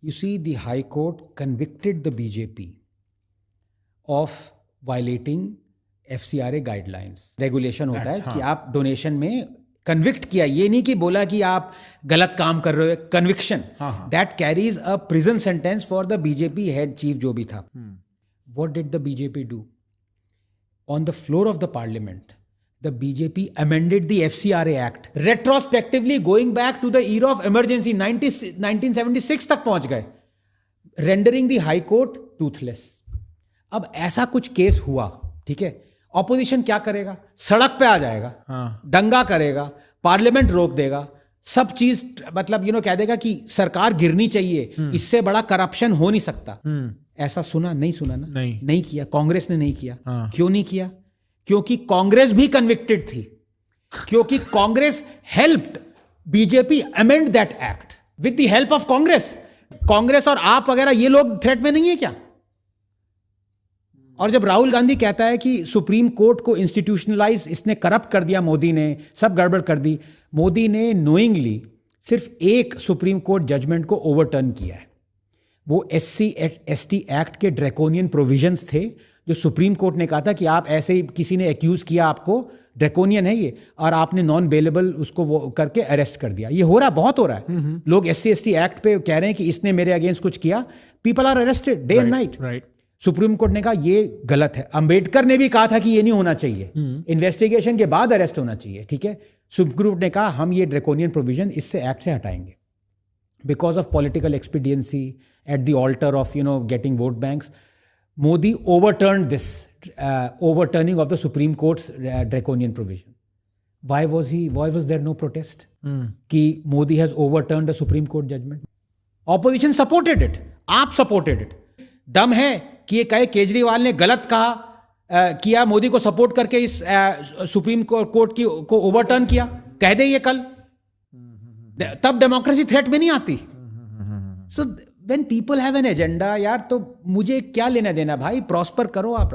You see, the High Court convicted the BJP of violating FCRA guidelines. Regulation होता है कि आप donation में कन्विक्ट किया, ये नहीं कि बोला कि आप गलत काम कर रहे हो, conviction that carries a prison sentence for the BJP head chief जो भी था. What did the BJP do? On the floor of the parliament, the BJP amended the FCRA Act, retrospectively going back to the era of emergency, 1976 तक पहुंच गए, rendering the High Court toothless. अब ऐसा कुछ case हुआ, ठीक है, opposition क्या करेगा? सड़क पे आ जाएगा, दंगा करेगा, पार्लियामेंट रोक देगा, सब चीज मतलब कह देगा कि सरकार गिरनी चाहिए, इससे बड़ा करप्शन हो नहीं सकता. ऐसा सुना ना? नहीं किया. कांग्रेस ने नहीं किया. क्यों नहीं किया? क्योंकि कांग्रेस भी कन्विक्टेड थी, क्योंकि Congress helped BJP amend that act with the help of Congress. Congress और आप वगैरह ये लोग थ्रेट में नहीं है क्या? और जब राहुल गांधी कहता है कि सुप्रीम कोर्ट को इंस्टीट्यूशनलाइज इसने करप्ट कर दिया, मोदी ने सब गड़बड़ कर दी, मोदी ने नोइंगली सिर्फ एक सुप्रीम कोर्ट जजमेंट को ओवरटर्न किया है. वो SC/ST एक्ट के ड्रैकोनियन प्रोविजंस थे जो सुप्रीम कोर्ट ने कहा था कि आप ऐसे ही किसी ने एक्यूज किया आपको, ड्रैकोनियन है ये, और आपने नॉन बेलेबल उसको वो करके अरेस्ट कर दिया. ये हो रहा, बहुत हो रहा है. लोग SC/ST एक्ट पे कह रहे हैं कि इसने मेरे अगेंस्ट कुछ किया, people are arrested day and night. Supreme court ने कहा ये गलत है. अंबेडकर ने भी कहा था कि ये नहीं होना चाहिए, इन्वेस्टिगेशन के बाद अरेस्ट होना चाहिए, ठीक है. सुप्रीम कोर्ट ने कहा हम ये ड्रैकोनियन प्रोविजन इससे एक्ट से हटाएंगे because of political expediency at the altar of getting vote banks. Modi overturned this overturning of the Supreme Court's draconian provision. Why was there no protest? कि Modi has overturned a Supreme Court judgment. Opposition supported it. आप supported it. दम है कि ये कहे केजरीवाल ने गलत कहा, किया, मोदी को सपोर्ट करके इस सुप्रीम कोर्ट को ओवरटर्न किया, कह दे ये कल, तब डेमोक्रेसी थ्रेट में नहीं आती. So when people have an agenda, यार, तो मुझे क्या लेना देना भाई, प्रॉस्पर करो आप.